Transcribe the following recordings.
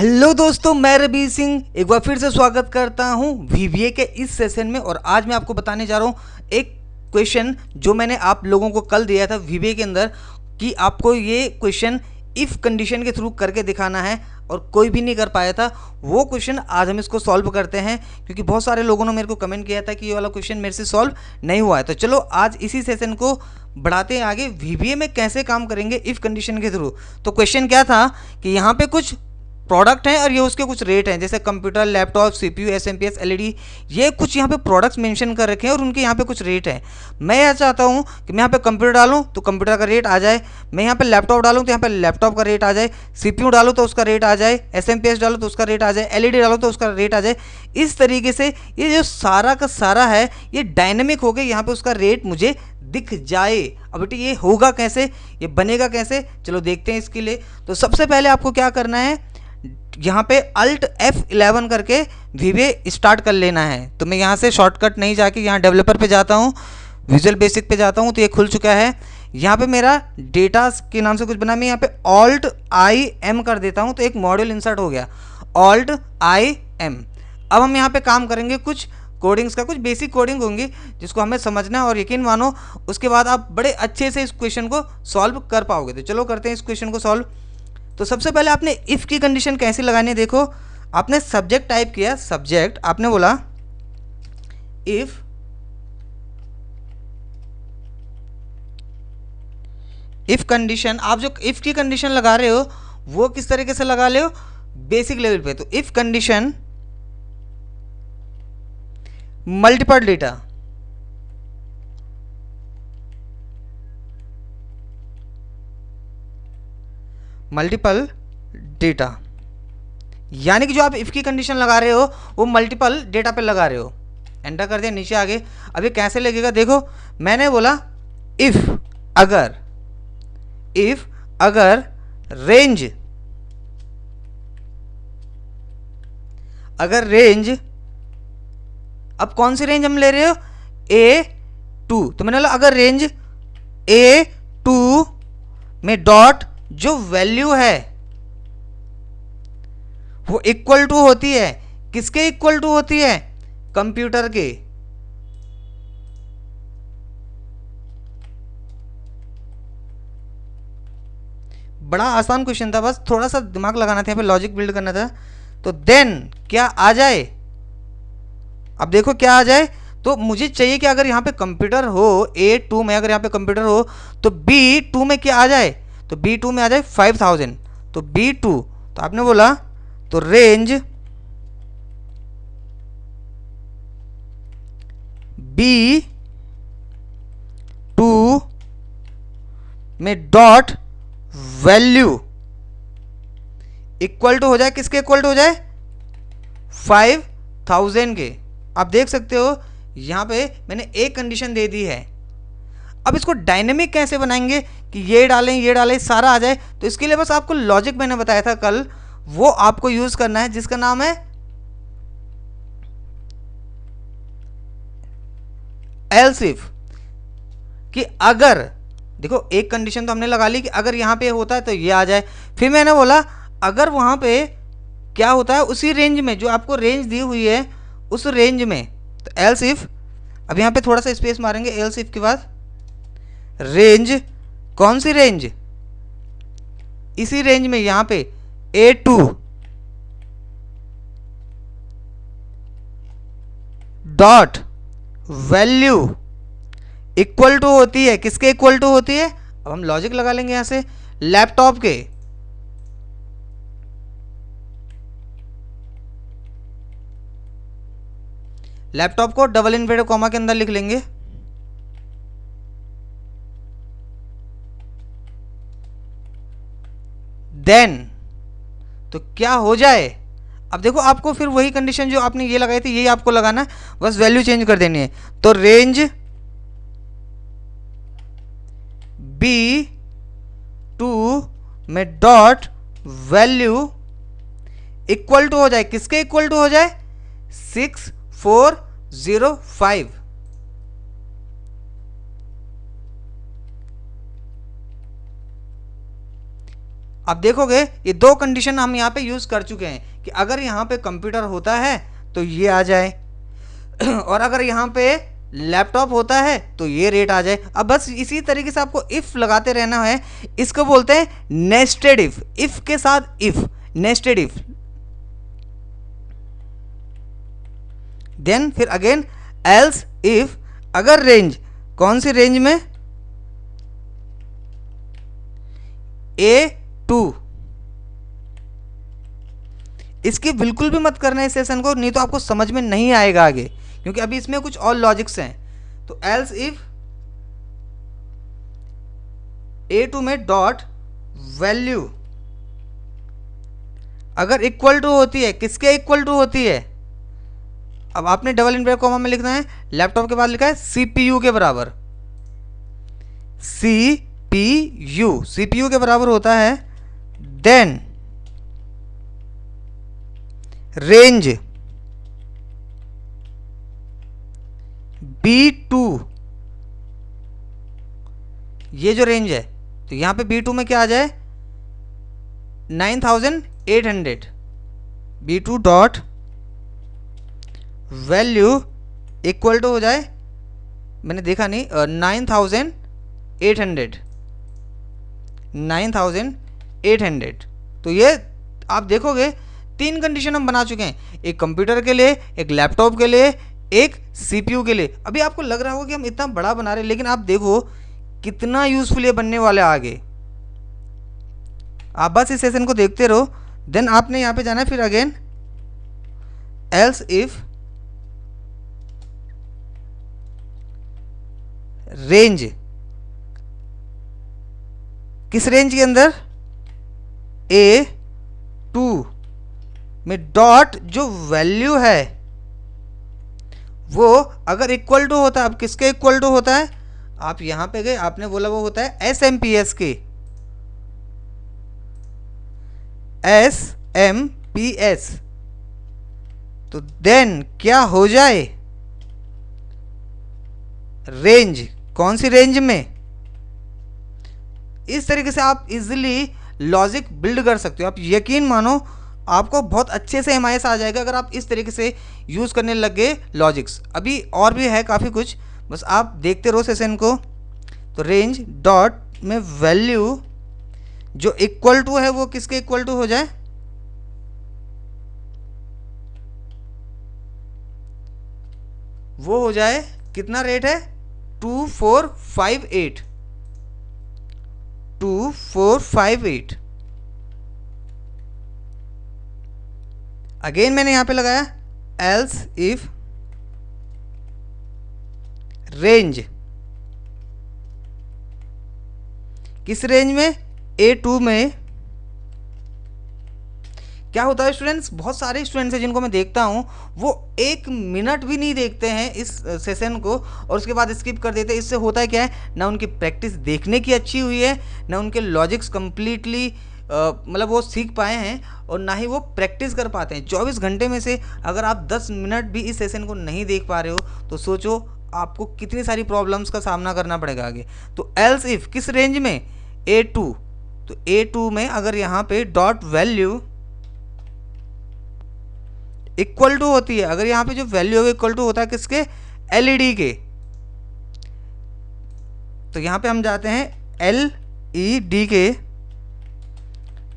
Hello दोस्तों, मैं रवि सिंह एक बार फिर से स्वागत करता हूं वीवीए के इस सेशन में। और आज मैं आपको बताने जा रहा हूं एक क्वेश्चन जो मैंने आप लोगों को कल दिया था वीवीए के अंदर, कि आपको ये क्वेश्चन इफ़ कंडीशन के थ्रू करके दिखाना है और कोई भी नहीं कर पाया था। वो क्वेश्चन आज हम इसको सॉल्व करते हैं, क्योंकि बहुत सारे लोगों ने मेरे को कमेंट किया था कि ये वाला क्वेश्चन मेरे से सॉल्व नहीं हुआ है। तो चलो आज इसी सेशन को बढ़ाते हैं आगे, वीवीए में कैसे काम करेंगे इफ़ कंडीशन के थ्रू। तो क्वेश्चन क्या था कि यहाँ पे कुछ प्रोडक्ट हैं और ये उसके कुछ रेट हैं, जैसे computer, laptop, CPU, SMPS, LED, ये कुछ यहाँ पे प्रोडक्ट्स मेंशन कर रखे हैं और उनके यहाँ पे कुछ रेट है। मैं यह चाहता हूँ कि मैं यहाँ पे कंप्यूटर डालूँ तो कंप्यूटर का रेट आ जाए, मैं यहाँ पे लैपटॉप डालूँ तो यहाँ पे लैपटॉप का रेट आ जाए, सीपीयू डालूँ तो उसका रेट आ जाए, एसएमपीएस डालूँ तो उसका रेट आ जाए, एलईडी डालूँ तो उसका रेट आ जाए। इस तरीके से ये जो सारा का सारा है ये डायनेमिक हो गया, यहाँ पे उसका रेट मुझे दिख जाए। अब बेटे ये होगा कैसे, ये बनेगा कैसे, चलो देखते हैं इसके लिए। तो सबसे पहले आपको क्या करना है, यहाँ पे Alt F11 करके वीवीए स्टार्ट कर लेना है। तो मैं यहाँ से शॉर्टकट नहीं जाके यहाँ डेवलपर पे जाता हूँ, विजुअल बेसिक पे जाता हूँ, तो ये खुल चुका है। यहाँ पे मेरा डेटा के नाम से कुछ बना, मैं यहाँ पे Alt I M कर देता हूँ तो एक मॉड्यूल इंसर्ट हो गया, Alt I M। अब हम यहाँ पे काम करेंगे कुछ कोडिंग्स का, कुछ बेसिक कोडिंग होंगी जिसको हमें समझना है, और यकीन मानो उसके बाद आप बड़े अच्छे से इस क्वेश्चन को सॉल्व कर पाओगे। तो चलो करते हैं इस क्वेश्चन को सॉल्व। तो सबसे पहले आपने इफ़ की कंडीशन कैसे लगानी है, देखो आपने सब्जेक्ट टाइप किया, सब्जेक्ट आपने बोला इफ कंडीशन। आप जो इफ़ की कंडीशन लगा रहे हो वो किस तरीके से लगा रहे हो, बेसिक लेवल पे। तो if condition multiple data, multiple data, यानी कि जो आप इफ़ की कंडीशन लगा रहे हो वो मल्टीपल डेटा पे लगा रहे हो। एंटर कर दिया, नीचे आगे। अब ये कैसे लगेगा, देखो मैंने बोला इफ़ अगर रेंज, अब कौन सी रेंज हम ले रहे हो, A2। तो मैंने बोला अगर रेंज A2 में डॉट जो वैल्यू है वो इक्वल टू होती है, किसके इक्वल टू होती है, कंप्यूटर के। बड़ा आसान क्वेश्चन था, बस थोड़ा सा दिमाग लगाना था, यहाँ पे लॉजिक बिल्ड करना था। तो देन क्या आ जाए, अब देखो क्या आ जाए। तो मुझे चाहिए कि अगर यहाँ पे कंप्यूटर हो A2 में, अगर यहाँ पे कंप्यूटर हो तो B2 में क्या आ जाए, तो B2 में आ जाए 5000। तो B2, तो आपने बोला तो रेंज B2 में डॉट वैल्यू इक्वल टू हो जाए, किसके इक्वल टू हो जाए, 5000 के। आप देख सकते हो यहाँ पे मैंने एक कंडीशन दे दी है। अब इसको डायनेमिक कैसे बनाएंगे कि ये डालें सारा आ जाए, तो इसके लिए बस आपको लॉजिक मैंने बताया था कल, वो आपको यूज करना है, जिसका नाम है एल्स इफ। कि अगर देखो एक कंडीशन तो हमने लगा ली कि अगर यहाँ पे होता है तो ये आ जाए, फिर मैंने बोला अगर वहाँ पे क्या होता है उसी रेंज में, जो आपको रेंज दी हुई है उस रेंज में, तो एल्स इफ। अब यहाँ पे थोड़ा सा स्पेस मारेंगे, एल्स इफ के बाद रेंज, कौन सी रेंज, इसी रेंज में यहाँ पे A2 dot value equal to होती है, किसके इक्वल टू होती है, अब हम लॉजिक लगा लेंगे यहां से, लैपटॉप के। लैपटॉप को डबल इन्वर्टेड कॉमा के अंदर लिख लेंगे। देन तो क्या हो जाए, अब देखो आपको फिर वही कंडीशन जो आपने ये लगाई थी यही आपको लगाना है, बस वैल्यू चेंज कर देनी है। तो रेंज B2 में डॉट वैल्यू इक्वल टू हो जाए, किसके इक्वल टू हो जाए, 6405। आप देखोगे ये दो कंडीशन हम यहाँ पे यूज़ कर चुके हैं कि अगर यहाँ पे कंप्यूटर होता है तो ये आ जाए और अगर यहाँ पे लैपटॉप होता है तो ये रेट आ जाए। अब बस इसी तरीके से आपको इफ़ लगाते रहना है। इसको बोलते हैं नेस्टेड इफ के साथ इफ, नेस्टेड इफ। देन फिर अगेन एल्स इफ, अगर रेंज, कौन सी रेंज में, A2। इसकी बिल्कुल भी मत करना इस सेशन को, नहीं तो आपको समझ में नहीं आएगा आगे, क्योंकि अभी इसमें कुछ और लॉजिक्स हैं। तो एल्स इफ A2 में डॉट वैल्यू अगर इक्वल टू होती है, किसके इक्वल टू होती है, अब आपने डबल इनवर्टेड कॉमा में लिखना है, लैपटॉप के बाद लिखा है CPU के बराबर, CPU के बराबर होता है, देन रेंज B2, ये जो रेंज है तो यहां पे B2 में क्या आ जाए 9800, B2 dot value equal to हो जाए, मैंने देखा नहीं, 9800। तो ये आप देखोगे तीन कंडीशन हम बना चुके हैं, एक कंप्यूटर के लिए, एक लैपटॉप के लिए, एक CPU के लिए। अभी आपको लग रहा होगा कि हम इतना बड़ा बना रहे हैं, लेकिन आप देखो कितना यूजफुल ये बनने वाला है आगे। आप बस इस सेशन को देखते रहो। देन आपने यहाँ पे जाना है, फिर अगेन एल्स इफ रेंज, किस रेंज के अंदर, A2 में डॉट जो वैल्यू है वो अगर इक्वल टू होता है, अब किसके इक्वल टू होता है, आप यहां पे गए, आपने बोला वो होता है SMPS के, SMPS। तो देन क्या हो जाए, रेंज, कौन सी रेंज में। इस तरीके से आप इजीली लॉजिक बिल्ड कर सकते हो। आप यकीन मानो आपको बहुत अच्छे से MIS आ जाएगा अगर आप इस तरीके से यूज़ करने लग गए लॉजिक्स। अभी और भी है काफ़ी कुछ, बस आप देखते रहो सेशन को। तो रेंज डॉट में वैल्यू जो इक्वल टू है वो किसके इक्वल टू हो जाए, वो हो जाए, कितना रेट है 2458, 2458। अगेन मैंने यहां पे लगाया एल्स इफ रेंज, किस रेंज में, A2 में। क्या होता है स्टूडेंट्स, बहुत सारे स्टूडेंट्स हैं जिनको मैं देखता हूं वो 1 मिनट भी नहीं देखते हैं इस सेशन को और उसके बाद स्किप कर देते हैं। इससे होता है क्या है, ना उनकी प्रैक्टिस देखने की अच्छी हुई है, ना उनके लॉजिक्स कंप्लीटली मतलब वो सीख पाए हैं, और ना ही वो प्रैक्टिस कर पाते हैं। 24 घंटे में से अगर आप 10 मिनट भी इस सेशन को नहीं देख पा रहे हो तो सोचो आपको कितनी सारी प्रॉब्लम्स का सामना करना पड़ेगा आगे। तो एल्स इफ किस रेंज में, A2। तो A2 में अगर यहाँ पे डॉट वैल्यू इक्वल टू होती है, अगर यहाँ पे जो वैल्यू है इक्वल टू होता है किसके, LED के, तो यहाँ पे हम जाते हैं LED के।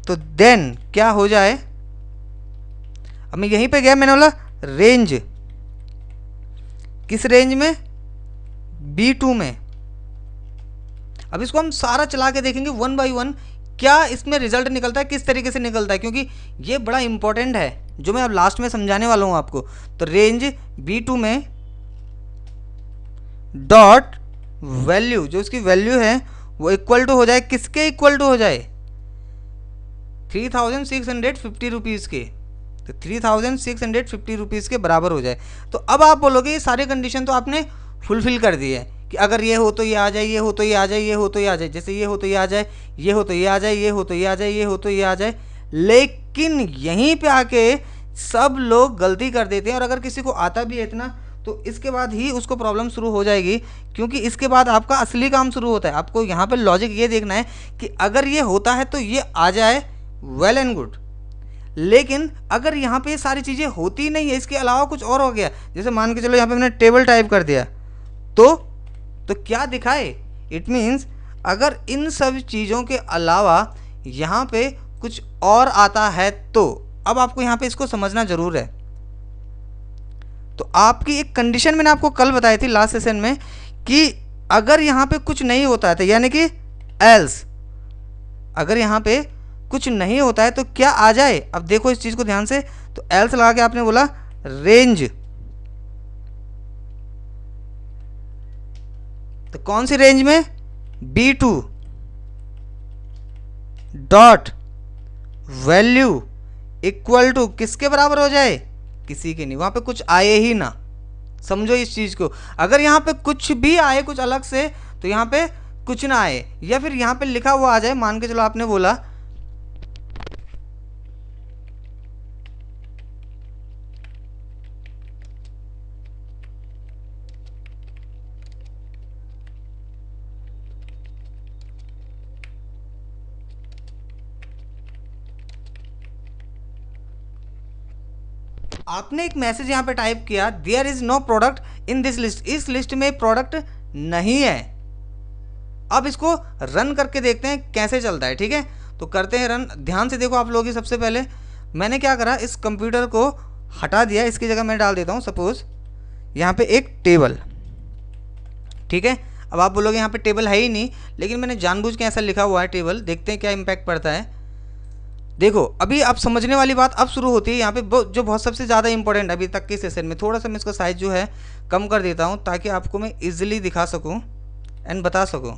तो देन क्या हो जाए, अब मैं यहीं पे गया, मैंने बोला रेंज, किस रेंज में, B2 में। अब इसको हम सारा चला के देखेंगे 1 बाई 1 क्या इसमें रिजल्ट निकलता है, किस तरीके से निकलता है, क्योंकि ये बड़ा इंपॉर्टेंट है जो मैं अब लास्ट में समझाने वाला हूं आपको। तो रेंज B2 में डॉट वैल्यू, जो उसकी वैल्यू है वो इक्वल टू हो जाए, किसके इक्वल टू हो जाए, 3650 रुपीज़ के। तो 3650 रुपीज़ के बराबर हो जाए। तो अब आप बोलोगे ये सारे कंडीशन तो आपने फुलफिल कर दिए है कि अगर ये हो तो ये आ जाए, ये हो तो ये आ जाए, ये हो तो ये आ जाए, जैसे ये हो तो ये आ जाए, ये हो तो ये आ जाए, ये हो तो ये आ जाए, ये हो तो ये आ जाए। लेकिन यहीं पे आके सब लोग गलती कर देते हैं, और अगर किसी को आता भी है इतना तो इसके बाद ही उसको प्रॉब्लम शुरू हो जाएगी, क्योंकि इसके बाद आपका असली काम शुरू होता है। आपको यहाँ पे लॉजिक ये देखना है कि अगर ये होता है तो ये आ जाए, वेल एंड गुड। लेकिन अगर यहाँ पे सारी चीज़ें होती नहीं है, इसके अलावा कुछ और हो गया, जैसे मान के चलो यहाँ पे मैंने टेबल टाइप कर दिया, तो क्या दिखाए? इट मीन्स अगर इन सब चीज़ों के अलावा यहाँ पे कुछ और आता है तो अब आपको यहाँ पे इसको समझना ज़रूर है। तो आपकी एक कंडीशन मैंने आपको कल बताई थी लास्ट सेशन में कि अगर यहाँ पे कुछ नहीं होता है तो यानी कि एल्स, अगर यहाँ पे कुछ नहीं होता है तो क्या आ जाए? अब देखो इस चीज़ को ध्यान से, तो एल्स लगा के आपने बोला रेंज, तो कौन सी रेंज में? B2 dot value equal to किसके बराबर हो जाए? किसी के नहीं, वहां पे कुछ आए ही ना। समझो इस चीज को, अगर यहाँ पे कुछ भी आए कुछ अलग से तो यहाँ पे कुछ ना आए, या फिर यहाँ पे लिखा हुआ आ जाए। मान के चलो आपने बोला आपने एक मैसेज यहाँ पे टाइप किया, there is no product in this list, इस लिस्ट में प्रोडक्ट नहीं है। अब इसको रन करके देखते हैं कैसे चलता है। ठीक है, तो करते हैं रन। ध्यान से देखो आप लोग, सबसे पहले मैंने क्या करा, इस कंप्यूटर को हटा दिया, इसकी जगह मैं डाल देता हूँ सपोज यहाँ पे एक टेबल। ठीक है, अब आप बोलोगे यहाँ पे टेबल है ही नहीं, लेकिन मैंने जानबूझ के ऐसा लिखा हुआ है टेबल, देखते हैं क्या इम्पैक्ट पड़ता है। देखो अभी आप समझने वाली बात अब शुरू होती है यहाँ पे, जो बहुत सबसे ज़्यादा इंपॉर्टेंट अभी तक के सेशन में। थोड़ा सा मैं इसका साइज जो है कम कर देता हूँ ताकि आपको मैं इजीली दिखा सकूँ एंड बता सकूँ।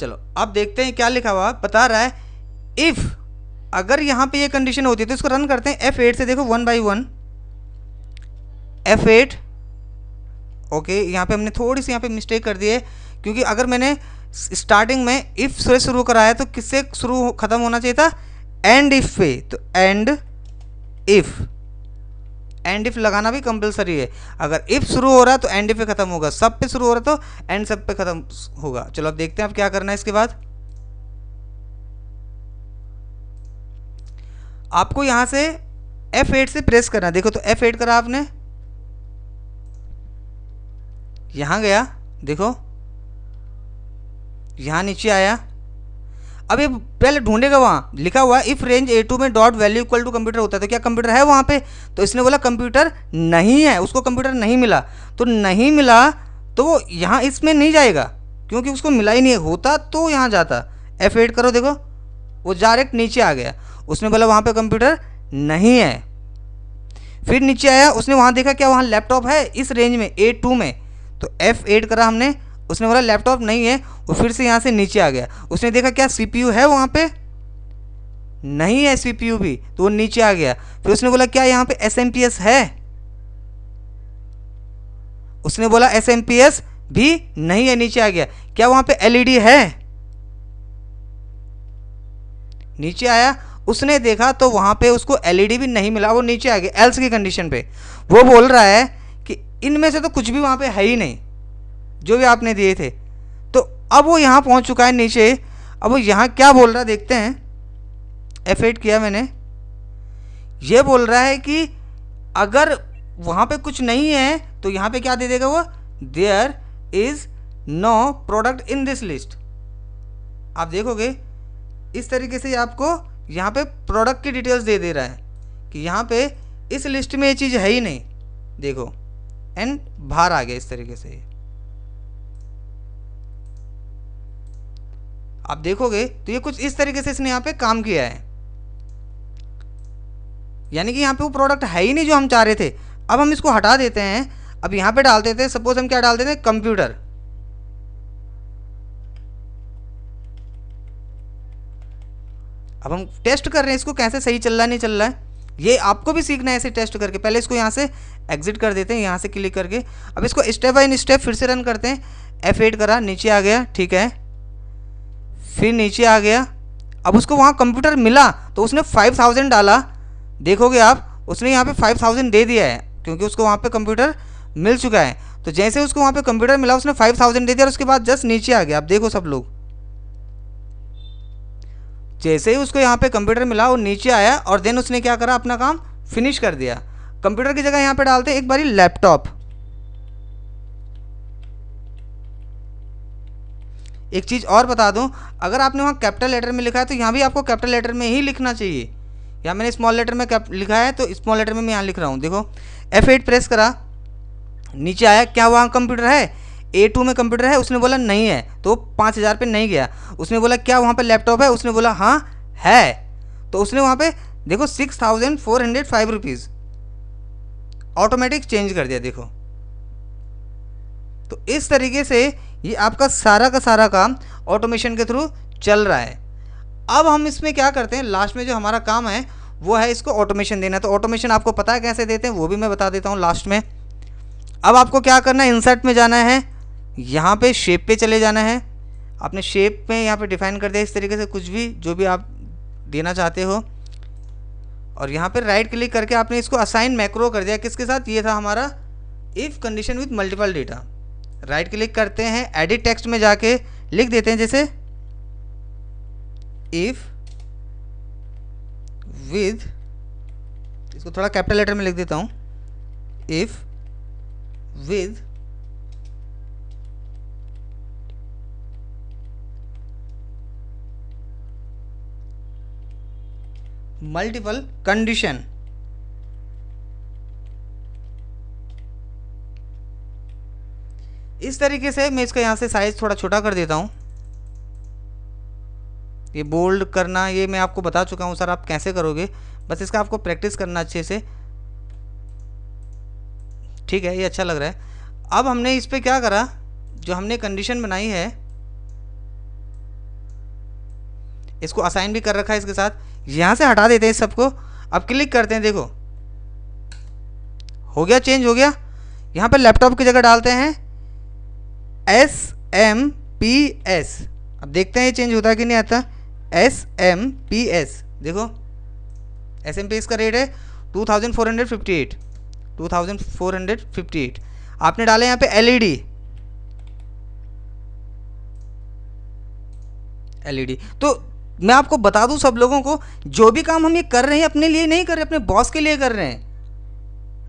चलो अब देखते हैं क्या लिखा हुआ। बता रहा है इफ़, अगर यहाँ पे ये कंडीशन होती है तो इसको रन करते हैं F8 से। देखो 1 by 1 F8। ओके, यहाँ पे हमने थोड़ी सी यहाँ पे मिस्टेक कर दी है, क्योंकि अगर मैंने स्टार्टिंग में इफ से शुरू कराया तो किससे शुरू खत्म होना चाहिए था? एंड इफ पे। तो एंड इफ लगाना भी कंपलसरी है। अगर इफ शुरू हो रहा है तो एंड इफ पे खत्म होगा, सब पे शुरू हो रहा है तो एंड सब पे खत्म होगा। चलो अब देखते हैं अब क्या करना है। इसके बाद आपको यहां से F8 से प्रेस करना। देखो तो F8 करा आपने, यहां गया, देखो यहाँ नीचे आया। अब ये पहले ढूंढेगा, वहाँ लिखा हुआ इफ रेंज A2 में dot value equal to computer होता है, तो क्या कंप्यूटर है वहाँ पे? तो इसने बोला कंप्यूटर नहीं है, उसको कंप्यूटर नहीं मिला। तो नहीं मिला तो वो यहाँ इसमें नहीं जाएगा, क्योंकि उसको मिला ही नहीं। होता तो यहाँ जाता। F8 करो, देखो वो डायरेक्ट नीचे आ गया। उसने बोला वहाँ पे कंप्यूटर नहीं है। फिर नीचे आया, उसने वहाँ देखा क्या वहाँ लैपटॉप है इस रेंज में A2 में, तो F8 करा हमने, उसने बोला लैपटॉप नहीं है। वो फिर से यहाँ से नीचे आ गया, उसने देखा क्या CPU है वहाँ पे? नहीं है CPU भी, तो वो नीचे आ गया। फिर उसने बोला क्या यहाँ पे SMPS है? उसने बोला SMPS भी नहीं है, नीचे आ गया। क्या वहाँ पे LED है? नीचे आया, उसने देखा तो वहाँ पे उसको LED भी नहीं मिला, वो नीचे आ गया एल्स की कंडीशन पे। वो बोल रहा है कि इनमें से तो कुछ भी वहाँ पे है ही नहीं जो भी आपने दिए थे। तो अब वो यहाँ पहुँच चुका है नीचे। अब वो यहाँ क्या बोल रहा है देखते हैं। F8 किया मैंने, ये बोल रहा है कि अगर वहाँ पे कुछ नहीं है तो यहाँ पे क्या दे देगा वो? There is no product in this list. आप देखोगे इस तरीके से आपको यहाँ पे प्रोडक्ट की डिटेल्स दे रहा है कि यहाँ पे इस लिस्ट में ये चीज़ है ही नहीं। देखो एंड बाहर आ गया इस तरीके से। आप देखोगे तो ये कुछ इस तरीके से इसने यहाँ पे काम किया है, यानी कि यहाँ पे वो प्रोडक्ट है ही नहीं जो हम चाह रहे थे। अब हम इसको हटा देते हैं, अब यहाँ पे डाल देते हैं, सपोज हम क्या डाल देते हैं? कंप्यूटर। अब हम टेस्ट कर रहे हैं इसको कैसे सही चल रहा है नहीं चल रहा है, ये आपको भी सीखना है ऐसे टेस्ट करके। पहले इसको यहाँ से एग्जिट कर देते हैं, यहाँ से क्लिक करके। अब इसको स्टेप बाय स्टेप फिर से रन करते हैं। F8 करा, नीचे आ गया, ठीक है, फिर नीचे आ गया। अब उसको वहाँ कंप्यूटर मिला तो उसने 5000 डाला, देखोगे आप उसने यहाँ पे 5000 दे दिया है, क्योंकि उसको वहाँ पे कंप्यूटर मिल चुका है। तो जैसे उसको वहाँ पे कंप्यूटर मिला उसने 5000 दे दिया और उसके बाद जस्ट नीचे आ गया। आप देखो सब लोग, जैसे ही उसको यहाँ पे कंप्यूटर मिला वो नीचे आया और देन उसने क्या करा, अपना काम फिनिश कर दिया। कंप्यूटर की जगह यहाँ पे डालते हैं एक बारी लैपटॉप। एक चीज़ और बता दूं, अगर आपने वहाँ कैपिटल लेटर में लिखा है तो यहाँ भी आपको कैपिटल लेटर में ही लिखना चाहिए। यहाँ मैंने स्मॉल लेटर में लिखा है तो स्मॉल लेटर में मैं यहाँ लिख रहा हूँ। देखो F8 प्रेस करा, नीचे आया, क्या वहाँ कंप्यूटर है? A2 में कंप्यूटर है? उसने बोला नहीं है, तो 5000 पे नहीं गया। उसने बोला क्या वहाँ पे लैपटॉप है? उसने बोला हाँ है, तो उसने वहाँ पे देखो 6405 रुपीज़ ऑटोमेटिक चेंज कर दिया। देखो, तो इस तरीके से ये आपका सारा का सारा काम ऑटोमेशन के थ्रू चल रहा है। अब हम इसमें क्या करते हैं, लास्ट में जो हमारा काम है वो है इसको ऑटोमेशन देना। तो ऑटोमेशन आपको पता है कैसे देते हैं, वो भी मैं बता देता हूँ लास्ट में। अब आपको क्या करना है, इंसर्ट में जाना है, यहाँ पे शेप पे चले जाना है। आपने शेप में यहाँ पे डिफाइन कर दिया इस तरीके से, कुछ भी जो भी आप देना चाहते हो, और यहाँ पे राइट क्लिक करके आपने इसको असाइन मैक्रो कर दिया। किसके साथ? ये था हमारा if condition with multiple data. Right click करते हैं, एडिट टेक्स्ट में जाके लिख देते हैं जैसे इफ विद, इसको थोड़ा कैपिटल लेटर में लिख देता हूँ, इफ विद मल्टीपल कंडीशन। इस तरीके से मैं इसका यहाँ से साइज थोड़ा छोटा कर देता हूँ। ये बोल्ड करना ये मैं आपको बता चुका हूँ सर, आप कैसे करोगे, बस इसका आपको प्रैक्टिस करना अच्छे से। ठीक है, ये अच्छा लग रहा है। अब हमने इस पे क्या करा, जो हमने कंडीशन बनाई है इसको असाइन भी कर रखा है इसके साथ, यहाँ से हटा देते हैं इस सबको। अब क्लिक करते हैं, देखो हो गया, चेंज हो गया। यहाँ पे लैपटॉप की जगह डालते हैं SMPS। अब देखते हैं ये चेंज होता है कि नहीं आता। SMPS, देखो SMPS का रेट है 2458। 2458 आपने डाले यहाँ पे LED। तो मैं आपको बता दूं सब लोगों को, जो भी काम हम ये कर रहे हैं अपने लिए नहीं कर रहे, अपने बॉस के लिए कर रहे हैं।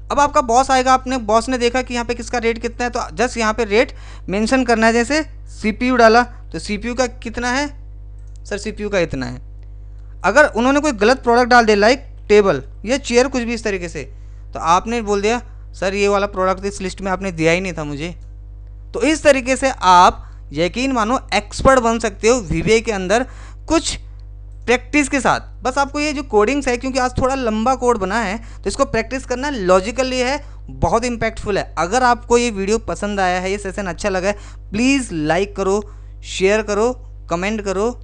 अब आपका बॉस आएगा, अपने बॉस ने देखा कि यहाँ पे किसका रेट कितना है, तो जस्ट यहाँ पे रेट मेंशन करना है। जैसे CPU डाला तो CPU का कितना है सर, CPU का इतना है। अगर उन्होंने कोई गलत प्रोडक्ट डाल दिया लाइक टेबल या चेयर कुछ भी इस तरीके से, तो आपने बोल दिया सर ये वाला प्रोडक्ट इस लिस्ट में आपने दिया ही नहीं था मुझे। तो इस तरीके से आप यकीन मानो एक्सपर्ट बन सकते हो VBA के अंदर कुछ प्रैक्टिस के साथ। बस आपको ये जो कोडिंग्स है, क्योंकि आज थोड़ा लंबा कोड बना है तो इसको प्रैक्टिस करना लॉजिकली है, बहुत इंपैक्टफुल है। अगर आपको ये वीडियो पसंद आया है, ये सेशन अच्छा लगा है, प्लीज़ लाइक करो, शेयर करो, कमेंट करो,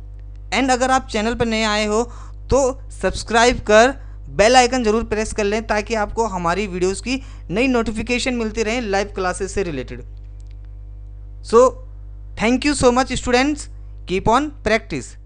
एंड अगर आप चैनल पर नए आए हो तो सब्सक्राइब कर बेल आइकन जरूर प्रेस कर लें, ताकि आपको हमारी वीडियोज़ की नई नोटिफिकेशन मिलती रहे लाइव क्लासेस से related. So thank you so much students, keep on practice.